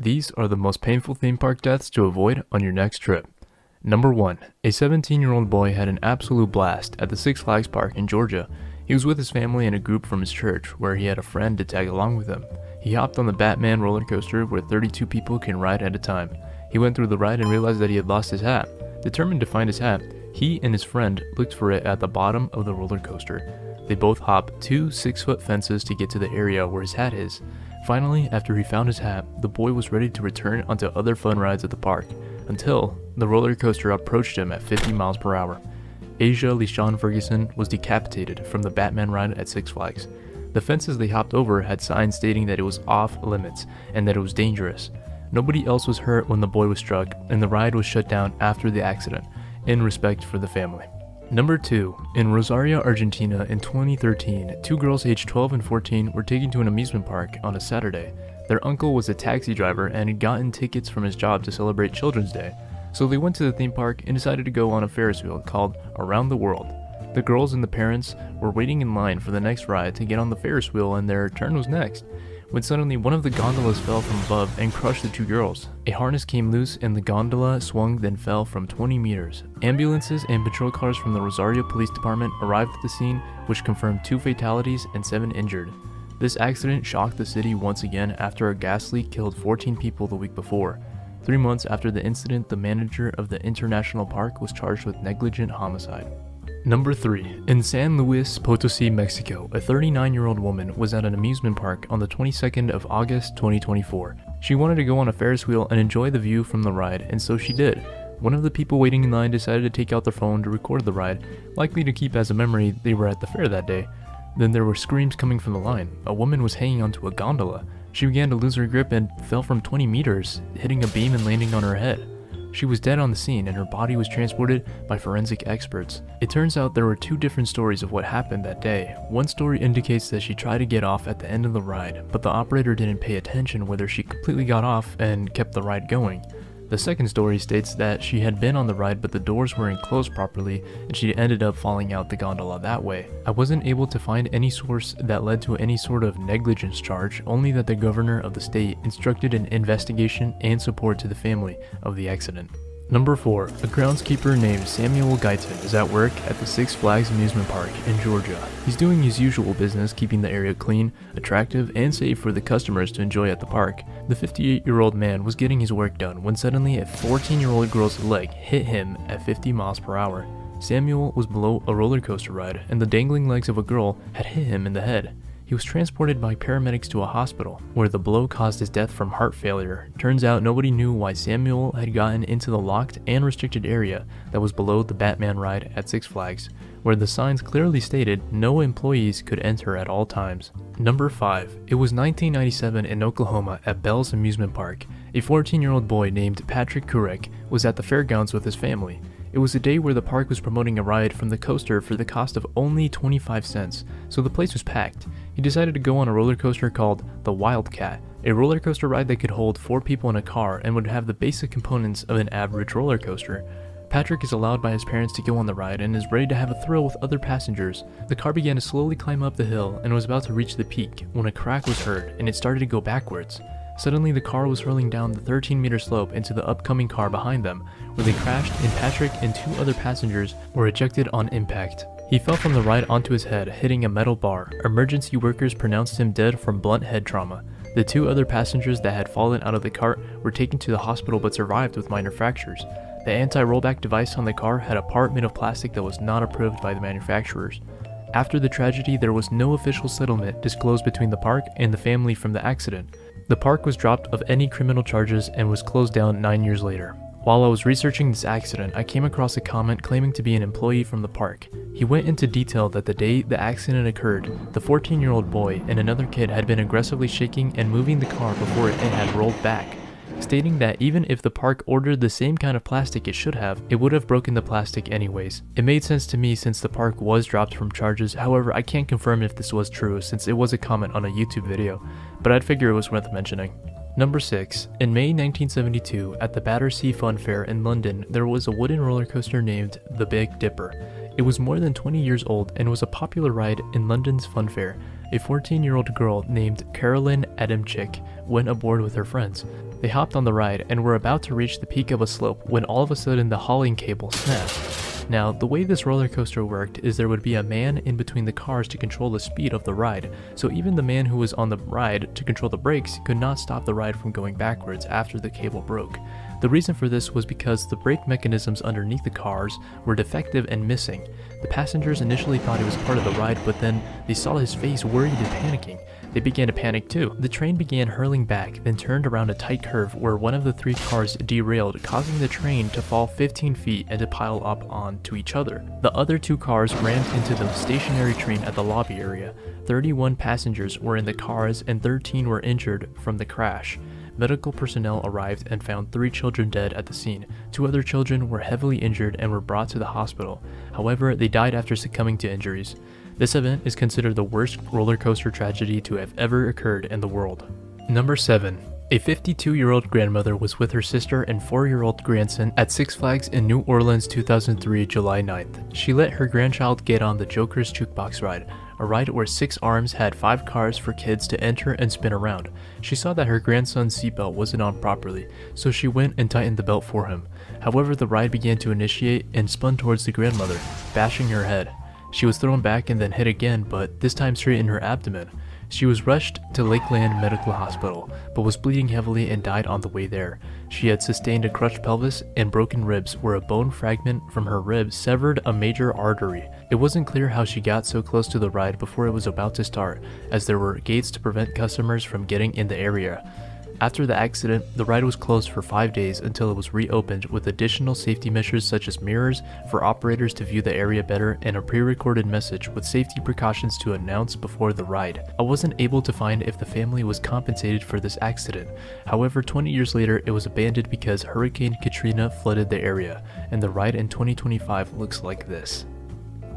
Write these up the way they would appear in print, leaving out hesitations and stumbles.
These are the most painful theme park deaths to avoid on your next trip. Number 1. A 17-year-old boy had an absolute blast at the Six Flags Park in Georgia. He was with his family and a group from his church where he had a friend to tag along with him. He hopped on the Batman roller coaster where 32 people can ride at a time. He went through the ride and realized that he had lost his hat. Determined to find his hat, he and his friend looked for it at the bottom of the roller coaster. They both hopped 2 6-foot fences to get to the area where his hat is. Finally, after he found his hat, the boy was ready to return onto other fun rides at the park, until the roller coaster approached him at 50 miles per hour. Asia LeSean Ferguson was decapitated from the Batman ride at Six Flags. The fences they hopped over had signs stating that it was off limits and that it was dangerous. Nobody else was hurt when the boy was struck, and the ride was shut down after the accident, in respect for the family. Number 2. In Rosario, Argentina in 2013, 2 girls aged 12 and 14 were taken to an amusement park on a Saturday. Their uncle was a taxi driver and had gotten tickets from his job to celebrate Children's Day, so they went to the theme park and decided to go on a Ferris wheel called Around the World. The girls and the parents were waiting in line for the next ride to get on the Ferris wheel, and their turn was next, when suddenly one of the gondolas fell from above and crushed the 2 girls. A harness came loose and the gondola swung, then fell from 20 meters. Ambulances and patrol cars from the Rosario Police Department arrived at the scene, which confirmed 2 fatalities and 7 injured. This accident shocked the city once again after a gas leak killed 14 people the week before. 3 months after the incident, the manager of the International Park was charged with negligent homicide. Number 3. In San Luis Potosí, Mexico, a 39-year-old woman was at an amusement park on the 22nd of August 2024. She wanted to go on a Ferris wheel and enjoy the view from the ride, and so she did. One of the people waiting in line decided to take out their phone to record the ride, likely to keep as a memory they were at the fair that day. Then there were screams coming from the line. A woman was hanging onto a gondola. She began to lose her grip and fell from 20 meters, hitting a beam and landing on her head. She was dead on the scene, and her body was transported by forensic experts. It turns out there were 2 different stories of what happened that day. One story indicates that she tried to get off at the end of the ride, but the operator didn't pay attention whether she completely got off and kept the ride going. The second story states that she had been on the ride but the doors weren't closed properly and she ended up falling out the gondola that way. I wasn't able to find any source that led to any sort of negligence charge, only that the governor of the state instructed an investigation and support to the family of the accident. Number 4. A groundskeeper named Samuel Guyton is at work at the Six Flags amusement park in Georgia. He's doing his usual business, keeping the area clean, attractive, and safe for the customers to enjoy at the park. The 58-year-old man was getting his work done when suddenly a 14-year-old girl's leg hit him at 50 miles per hour. Samuel was below a roller coaster ride, and the dangling legs of a girl had hit him in the head. He was transported by paramedics to a hospital, where the blow caused his death from heart failure. Turns out nobody knew why Samuel had gotten into the locked and restricted area that was below the Batman ride at Six Flags, where the signs clearly stated no employees could enter at all times. Number 5. It was 1997 in Oklahoma at Bell's Amusement Park. A 14-year-old boy named Patrick Kurek was at the fairgrounds with his family. It was a day where the park was promoting a ride from the coaster for the cost of only 25 cents, so the place was packed. He decided to go on a roller coaster called the Wildcat, a roller coaster ride that could hold 4 people in a car and would have the basic components of an average roller coaster. Patrick is allowed by his parents to go on the ride and is ready to have a thrill with other passengers. The car began to slowly climb up the hill and was about to reach the peak when a crack was heard and it started to go backwards. Suddenly, the car was hurling down the 13-meter slope into the upcoming car behind them, where they crashed and Patrick and 2 other passengers were ejected on impact. He fell from the ride onto his head, hitting a metal bar. Emergency workers pronounced him dead from blunt head trauma. The 2 other passengers that had fallen out of the cart were taken to the hospital but survived with minor fractures. The anti-rollback device on the car had a part made of plastic that was not approved by the manufacturers. After the tragedy, there was no official settlement disclosed between the park and the family from the accident. The park was dropped of any criminal charges and was closed down 9 years later. While I was researching this accident, I came across a comment claiming to be an employee from the park. He went into detail that the day the accident occurred, the 14-year-old boy and another kid had been aggressively shaking and moving the car before it had rolled back, stating that even if the park ordered the same kind of plastic it should have, it would have broken the plastic anyways. It made sense to me since the park was dropped from charges. However, I can't confirm if this was true since it was a comment on a YouTube video, but I'd figure it was worth mentioning. Number 6. In May 1972, at the Battersea Fun Fair in London, there was a wooden roller coaster named the Big Dipper. It was more than 20 years old and was a popular ride in London's fun fair. a 14-year-old girl named Carolyn Adamczyk went aboard with her friends. They hopped on the ride and were about to reach the peak of a slope when all of a sudden the hauling cable snapped. Now, the way this roller coaster worked is there would be a man in between the cars to control the speed of the ride, so even the man who was on the ride to control the brakes could not stop the ride from going backwards after the cable broke. The reason for this was because the brake mechanisms underneath the cars were defective and missing. The passengers initially thought he was part of the ride, but then they saw his face worried and panicking. They began to panic too. The train began hurling back, then turned around a tight curve where one of the three cars derailed, causing the train to fall 15 feet and to pile up onto each other. The other two cars rammed into the stationary train at the lobby area. 31 passengers were in the cars and 13 were injured from the crash. Medical personnel arrived and found 3 children dead at the scene. 2 other children were heavily injured and were brought to the hospital. However, they died after succumbing to injuries. This event is considered the worst roller coaster tragedy to have ever occurred in the world. Number 7. A 52-year-old grandmother was with her sister and 4-year-old grandson at Six Flags in New Orleans 2003, July 9th. She let her grandchild get on the Joker's Jukebox ride, a ride where 6 arms had 5 cars for kids to enter and spin around. She saw that her grandson's seatbelt wasn't on properly, so she went and tightened the belt for him. However, the ride began to initiate and spun towards the grandmother, bashing her head. She was thrown back and then hit again, but this time straight in her abdomen. She was rushed to Lakeland Medical Hospital, but was bleeding heavily and died on the way there. She had sustained a crushed pelvis and broken ribs where a bone fragment from her rib severed a major artery. It wasn't clear how she got so close to the ride before it was about to start, as there were gates to prevent customers from getting in the area. After the accident, the ride was closed for 5 days until it was reopened with additional safety measures such as mirrors for operators to view the area better and a pre-recorded message with safety precautions to announce before the ride. I wasn't able to find if the family was compensated for this accident. However, 20 years later, it was abandoned because Hurricane Katrina flooded the area, and the ride in 2025 looks like this.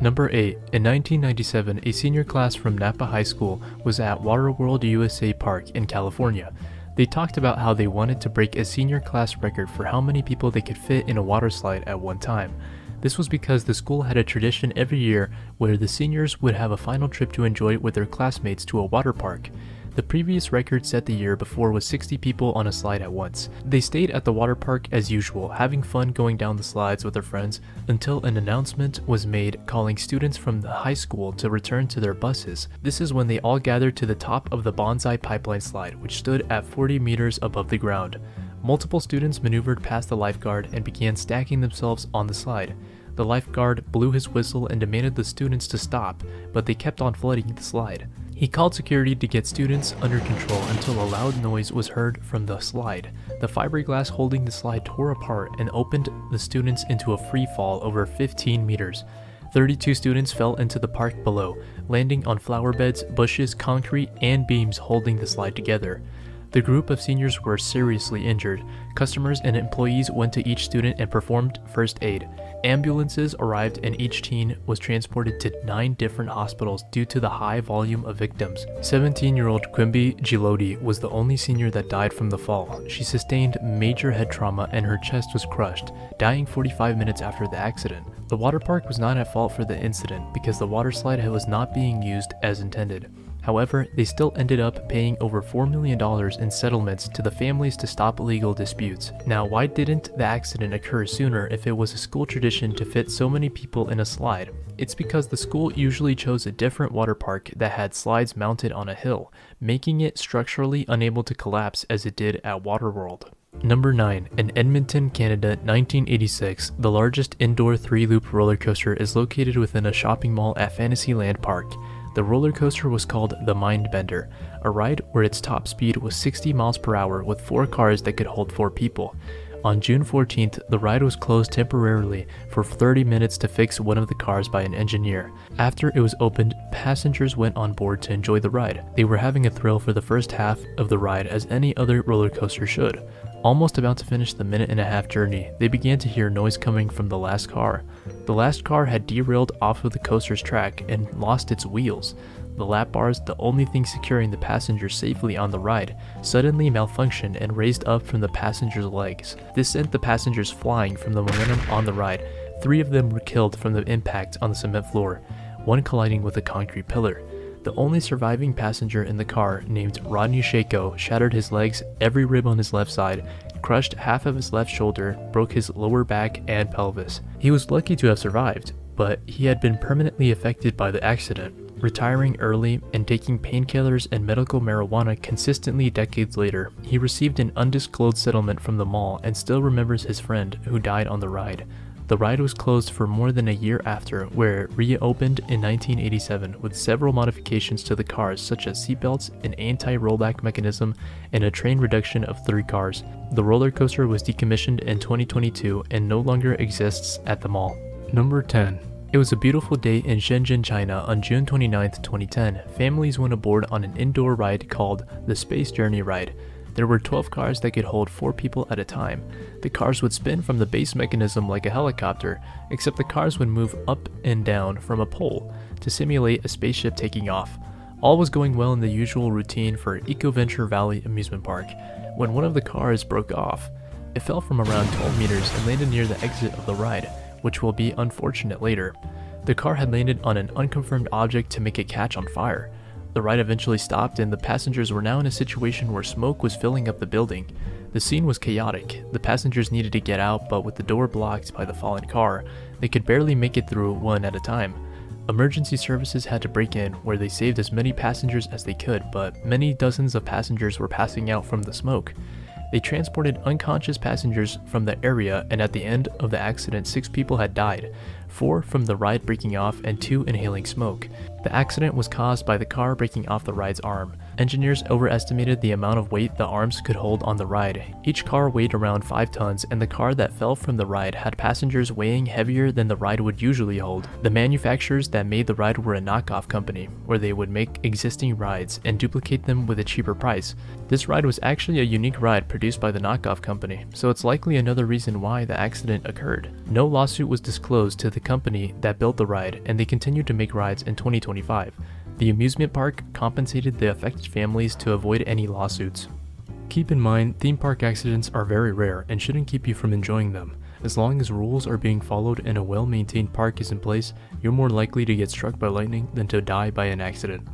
Number 8. In 1997, a senior class from Napa High School was at Waterworld USA Park in California. They talked about how they wanted to break a senior class record for how many people they could fit in a water slide at one time. This was because the school had a tradition every year where the seniors would have a final trip to enjoy with their classmates to a water park. The previous record set the year before was 60 people on a slide at once. They stayed at the water park as usual, having fun going down the slides with their friends until an announcement was made calling students from the high school to return to their buses. This is when they all gathered to the top of the bonsai pipeline slide, which stood at 40 meters above the ground. Multiple students maneuvered past the lifeguard and began stacking themselves on the slide. The lifeguard blew his whistle and demanded the students to stop, but they kept on flooding the slide. He called security to get students under control until a loud noise was heard from the slide. The fiberglass holding the slide tore apart and opened the students into a free fall over 15 meters. 32 students fell into the park below, landing on flower beds, bushes, concrete, and beams holding the slide together. The group of seniors were seriously injured. Customers and employees went to each student and performed first aid. Ambulances arrived and each teen was transported to 9 different hospitals due to the high volume of victims. 17-year-old Quimby Gilotti was the only senior that died from the fall. She sustained major head trauma and her chest was crushed, dying 45 minutes after the accident. The water park was not at fault for the incident because the water slide was not being used as intended. However, they still ended up paying over $4 million in settlements to the families to stop legal disputes. Now, why didn't the accident occur sooner if it was a school tradition to fit so many people in a slide? It's because the school usually chose a different water park that had slides mounted on a hill, making it structurally unable to collapse as it did at Waterworld. Number 9. In Edmonton, Canada, 1986, the largest indoor 3-loop roller coaster is located within a shopping mall at Fantasyland Park. The roller coaster was called the Mindbender, a ride where its top speed was 60 miles per hour with 4 cars that could hold 4 people. On June 14th, the ride was closed temporarily for 30 minutes to fix one of the cars by an engineer. After it was opened, passengers went on board to enjoy the ride. They were having a thrill for the first half of the ride as any other roller coaster should. Almost about to finish the minute-and-a-half journey, they began to hear noise coming from the last car. The last car had derailed off of the coaster's track and lost its wheels. The lap bars, the only thing securing the passengers safely on the ride, suddenly malfunctioned and raised up from the passengers' legs. This sent the passengers flying from the momentum on the ride. 3 of them were killed from the impact on the cement floor, 1 colliding with a concrete pillar. The only surviving passenger in the car, named Rodney Shako, shattered his legs, every rib on his left side, crushed half of his left shoulder, broke his lower back and pelvis. He was lucky to have survived, but he had been permanently affected by the accident, retiring early and taking painkillers and medical marijuana consistently decades later. He received an undisclosed settlement from the mall and still remembers his friend who died on the ride. The ride was closed for more than a year after, where it reopened in 1987 with several modifications to the cars such as seatbelts, an anti-rollback mechanism, and a train reduction of 3 cars. The roller coaster was decommissioned in 2022 and no longer exists at the mall. Number 10. It was a beautiful day in Shenzhen, China on June 29, 2010. Families went aboard on an indoor ride called the Space Journey Ride. There were 12 cars that could hold 4 people at a time. The cars would spin from the base mechanism like a helicopter, except the cars would move up and down from a pole to simulate a spaceship taking off. All was going well in the usual routine for EcoVenture Valley amusement park, when one of the cars broke off. It fell from around 12 meters and landed near the exit of the ride, which will be unfortunate later. The car had landed on an unconfirmed object to make it catch on fire. The ride eventually stopped and the passengers were now in a situation where smoke was filling up the building. The scene was chaotic. The passengers needed to get out, but with the door blocked by the fallen car, they could barely make it through one at a time. Emergency services had to break in, where they saved as many passengers as they could, but many dozens of passengers were passing out from the smoke. They transported unconscious passengers from the area, and at the end of the accident 6 people had died, 4 from the ride breaking off and 2 inhaling smoke. The accident was caused by the car breaking off the ride's arm. Engineers overestimated the amount of weight the arms could hold on the ride. Each car weighed around 5 tons, and the car that fell from the ride had passengers weighing heavier than the ride would usually hold. The manufacturers that made the ride were a knockoff company, where they would make existing rides and duplicate them with a cheaper price. This ride was actually a unique ride produced by the knockoff company, so it's likely another reason why the accident occurred. No lawsuit was disclosed to the company that built the ride, and they continued to make rides in 2025. The amusement park compensated the affected families to avoid any lawsuits. Keep in mind, theme park accidents are very rare and shouldn't keep you from enjoying them. As long as rules are being followed and a well-maintained park is in place, you're more likely to get struck by lightning than to die by an accident.